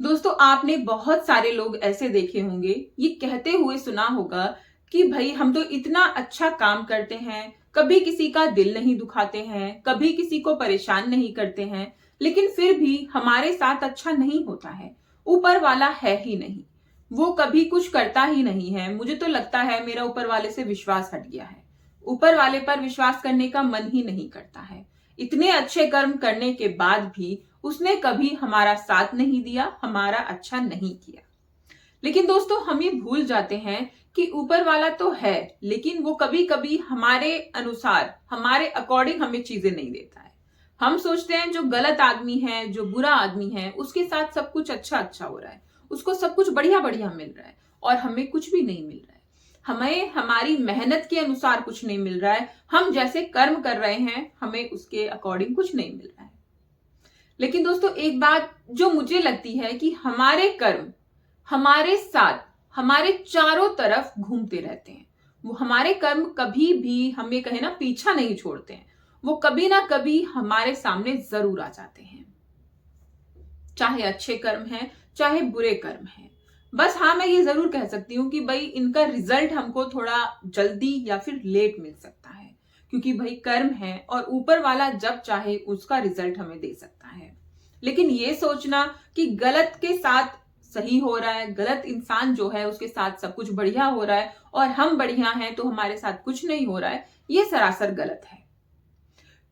दोस्तों, आपने बहुत सारे लोग ऐसे देखे होंगे, ये कहते हुए सुना होगा कि भाई हम तो इतना अच्छा काम करते हैं, कभी किसी का दिल नहीं दुखाते हैं, कभी किसी को परेशान नहीं करते हैं, लेकिन फिर भी हमारे साथ अच्छा नहीं होता है। ऊपर वाला है ही नहीं, वो कभी कुछ करता ही नहीं है। मुझे तो लगता है मेरा ऊपर वाले से विश्वास हट गया है। ऊपर वाले पर विश्वास करने का मन ही नहीं करता है। इतने अच्छे कर्म करने के बाद भी उसने कभी हमारा साथ नहीं दिया, हमारा अच्छा नहीं किया। लेकिन दोस्तों, हम ये भूल जाते हैं कि ऊपर वाला तो है, लेकिन वो कभी कभी हमारे अनुसार, हमारे अकॉर्डिंग हमें चीजें नहीं देता है। हम सोचते हैं जो गलत आदमी है, जो बुरा आदमी है, उसके साथ सब कुछ अच्छा अच्छा हो रहा है, उसको सब कुछ बढ़िया बढ़िया मिल रहा है और हमें कुछ भी नहीं मिल रहा है। हमें हमारी मेहनत के अनुसार कुछ नहीं मिल रहा है। हम जैसे कर्म कर रहे हैं, हमें उसके अकॉर्डिंग कुछ नहीं मिल रहा है। लेकिन दोस्तों, एक बात जो मुझे लगती है कि हमारे कर्म हमारे साथ, हमारे चारों तरफ घूमते रहते हैं। वो हमारे कर्म कभी भी हमें कहे ना पीछा नहीं छोड़ते हैं। वो कभी ना कभी हमारे सामने जरूर आ जाते हैं, चाहे अच्छे कर्म हैं, चाहे बुरे कर्म हैं। बस हाँ, मैं ये जरूर कह सकती हूँ कि भाई इनका रिजल्ट हमको थोड़ा जल्दी या फिर लेट मिल सकता है, क्योंकि भाई कर्म है और ऊपर वाला जब चाहे उसका रिजल्ट हमें दे सकता है। लेकिन ये सोचना कि गलत के साथ सही हो रहा है, गलत इंसान जो है उसके साथ सब कुछ बढ़िया हो रहा है और हम बढ़िया हैं तो हमारे साथ कुछ नहीं हो रहा है, ये सरासर गलत है।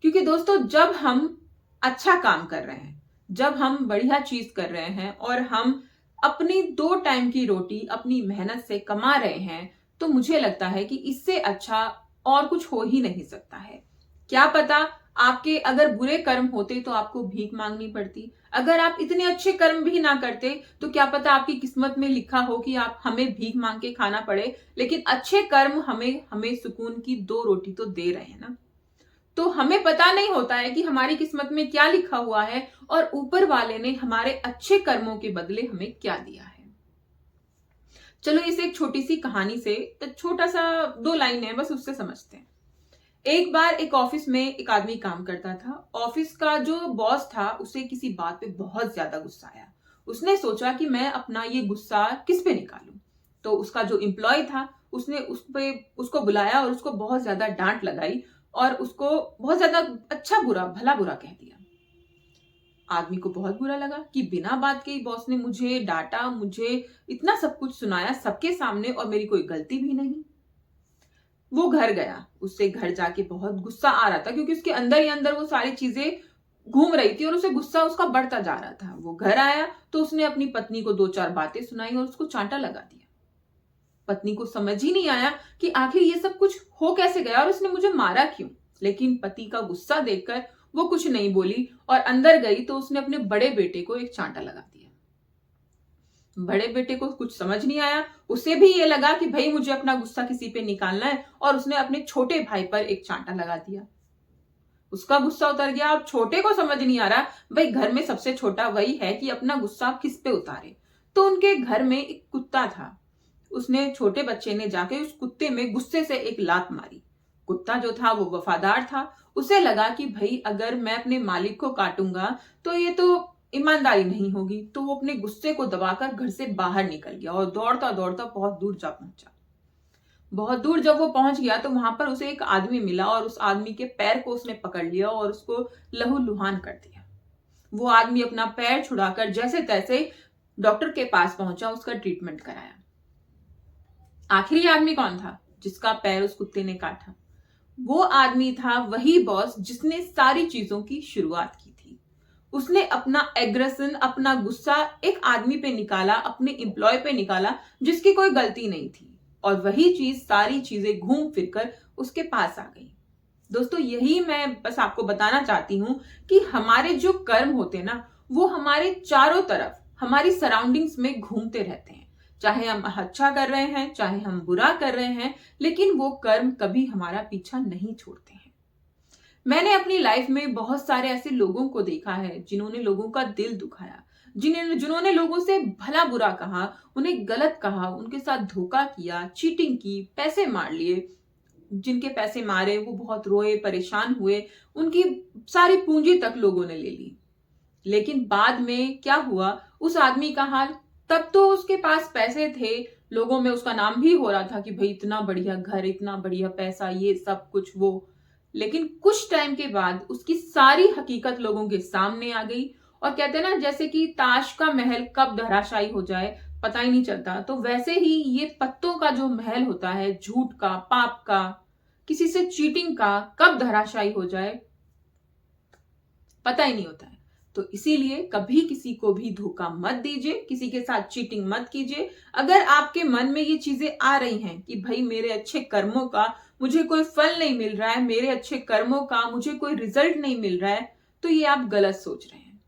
क्योंकि दोस्तों, जब हम अच्छा काम कर रहे हैं, जब हम बढ़िया चीज कर रहे हैं और हम अपनी 2 टाइम की रोटी अपनी मेहनत से कमा रहे हैं, तो मुझे लगता है कि इससे अच्छा और कुछ हो ही नहीं सकता है। क्या पता आपके अगर बुरे कर्म होते तो आपको भीख मांगनी पड़ती। अगर आप इतने अच्छे कर्म भी ना करते तो क्या पता आपकी किस्मत में लिखा हो कि आप हमें भीख मांग के खाना पड़े। लेकिन अच्छे कर्म हमें हमें सुकून की 2 रोटी तो दे रहे हैं ना। तो हमें पता नहीं होता है कि हमारी किस्मत में क्या लिखा हुआ है और ऊपर वाले ने हमारे अच्छे कर्मों के बदले हमें क्या दिया है। चलो इसे एक छोटी सी कहानी से, तो छोटा सा 2 लाइन है, बस उससे समझते हैं। एक बार एक ऑफिस में एक आदमी काम करता था। ऑफिस का जो बॉस था उसे किसी बात पे बहुत ज्यादा गुस्सा आया। उसने सोचा कि मैं अपना ये गुस्सा किस पे निकालूं। तो उसका जो एम्प्लॉय था, उसने उसको बुलाया और उसको बहुत ज्यादा डांट लगाई और उसको बहुत ज्यादा अच्छा बुरा भला बुरा कह दिया। आदमी को बहुत बुरा लगा कि बिना बात के ही बॉस ने मुझे डांटा, मुझे इतना सब कुछ सुनाया सबके सामने और मेरी कोई गलती भी नहीं। वो घर गया, उससे घर जाके बहुत गुस्सा आ रहा था क्योंकि उसके अंदर ही अंदर वो सारी चीजें घूम रही थी और उसे गुस्सा उसका बढ़ता जा रहा था। वो घर आया तो उसने अपनी पत्नी को 2-4 बातें सुनाई और उसको चांटा लगा दिया। पत्नी को समझ ही नहीं आया कि आखिर ये सब कुछ हो कैसे गया और उसने मुझे मारा क्यों। लेकिन पति का गुस्सा देखकर वो कुछ नहीं बोली और अंदर गई तो उसने अपने बड़े बेटे को एक चांटा लगा दिया। बड़े बेटे को कुछ समझ नहीं आया। उसे भी ये लगा कि भाई मुझे अपना गुस्सा किसी पे निकालना है और उसने अपने छोटे भाई पर एक चांटा लगा दिया। उसका गुस्सा उतर गया। अब छोटे को समझ नहीं आ रहा भाई घर में सबसे छोटा वही है कि अपना गुस्सा किस पे उतारे। तो उनके घर में एक कुत्ता था। उसने छोटे बच्चे ने जाके उस कुत्ते में गुस्से से एक लात मारी। कुत्ता जो था वो वफादार था। उसे लगा कि भाई अगर मैं अपने मालिक को काटूंगा तो ये तो ईमानदारी नहीं होगी। तो वो अपने गुस्से को दबाकर घर से बाहर निकल गया और दौड़ता दौड़ता बहुत दूर जा पहुंचा। बहुत दूर जब वो पहुंच गया तो वहां पर उसे एक आदमी मिला और उस आदमी के पैर को उसने पकड़ लिया और उसको लहूलुहान कर दिया। वो आदमी अपना पैर छुड़ाकर जैसे तैसे डॉक्टर के पास पहुंचा, उसका ट्रीटमेंट कराया। आखिरी आदमी कौन था जिसका पैर उस कुत्ते ने काटा? वो आदमी था वही बॉस जिसने सारी चीजों की शुरुआत की थी। उसने अपना एग्रेशन, अपना गुस्सा एक आदमी पे निकाला, अपने एम्प्लॉय पे निकाला जिसकी कोई गलती नहीं थी। और वही चीज, सारी चीजें घूम फिरकर उसके पास आ गई। दोस्तों, यही मैं बस आपको बताना चाहती हूं कि हमारे जो कर्म होते हैं ना, वो हमारे चारों तरफ, हमारी सराउंडिंग्स में घूमते रहते हैं। चाहे हम अच्छा कर रहे हैं, चाहे हम बुरा कर रहे हैं, लेकिन वो कर्म कभी हमारा पीछा नहीं छोड़ते हैं। मैंने अपनी लाइफ में बहुत सारे ऐसे लोगों को देखा है जिन्होंने लोगों का दिल दुखाया, जिन्होंने लोगों से भला बुरा कहा, उन्हें गलत कहा, उनके साथ धोखा किया, चीटिंग की, पैसे मार लिए। जिनके पैसे मारे वो बहुत रोए, परेशान हुए, उनकी सारी पूंजी तक लोगों ने ले ली। लेकिन बाद में क्या हुआ, उस आदमी का हाल, तब तो उसके पास पैसे थे, लोगों में उसका नाम भी हो रहा था कि भाई इतना बढ़िया घर, इतना बढ़िया पैसा, ये सब कुछ वो। लेकिन कुछ टाइम के बाद उसकी सारी हकीकत लोगों के सामने आ गई। और कहते हैं ना, जैसे कि ताश का महल कब धराशायी हो जाए पता ही नहीं चलता, तो वैसे ही ये पत्तों का जो महल होता है, झूठ का, पाप का, किसी से चीटिंग का, कब धराशायी हो जाए पता ही नहीं होता है। तो इसीलिए कभी किसी को भी धोखा मत दीजिए, किसी के साथ चीटिंग मत कीजिए। अगर आपके मन में ये चीजें आ रही हैं कि भाई मेरे अच्छे कर्मों का मुझे कोई फल नहीं मिल रहा है, मेरे अच्छे कर्मों का मुझे कोई रिजल्ट नहीं मिल रहा है, तो ये आप गलत सोच रहे हैं।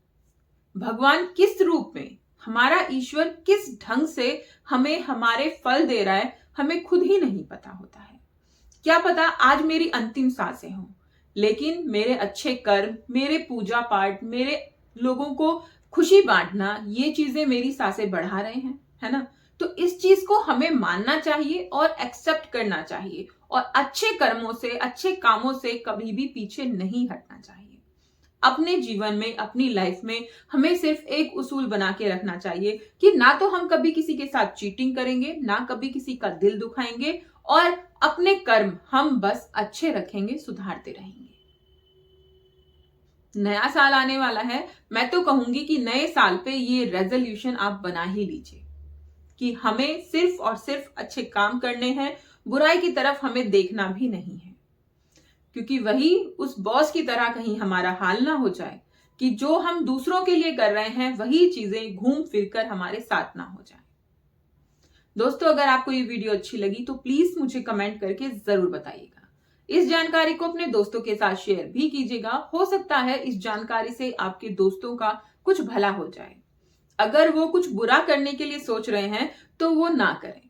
भगवान किस रूप में, हमारा ईश्वर किस ढंग से हमें हमारे फल दे रहा है, हमें खुद ही नहीं पता होता है। क्या पता आज मेरी अंतिम सांसें हों, लेकिन मेरे अच्छे कर्म, मेरे पूजा पाठ, मेरे लोगों को खुशी बांटना, ये चीजें मेरी सांसें बढ़ा रहे हैं, है ना। तो इस चीज को हमें मानना चाहिए और एक्सेप्ट करना चाहिए, और अच्छे कर्मों से, अच्छे कामों से कभी भी पीछे नहीं हटना चाहिए। अपने जीवन में, अपनी लाइफ में हमें सिर्फ एक उसूल बना के रखना चाहिए कि ना तो हम कभी किसी के साथ चीटिंग करेंगे, ना कभी किसी का दिल दुखाएंगे, और अपने कर्म हम बस अच्छे रखेंगे, सुधारते रहेंगे। नया साल आने वाला है, मैं तो कहूंगी कि नए साल पे ये रेजोल्यूशन आप बना ही लीजिए कि हमें सिर्फ और सिर्फ अच्छे काम करने हैं, बुराई की तरफ हमें देखना भी नहीं है। क्योंकि वही उस बॉस की तरह कहीं हमारा हाल ना हो जाए कि जो हम दूसरों के लिए कर रहे हैं वही चीजें घूम फिर कर हमारे साथ ना हो जाए। दोस्तों, अगर आपको ये वीडियो अच्छी लगी तो प्लीज मुझे कमेंट करके जरूर बताइएगा। इस जानकारी को अपने दोस्तों के साथ शेयर भी कीजिएगा। हो सकता है इस जानकारी से आपके दोस्तों का कुछ भला हो जाए। अगर वो कुछ बुरा करने के लिए सोच रहे हैं तो वो ना करें।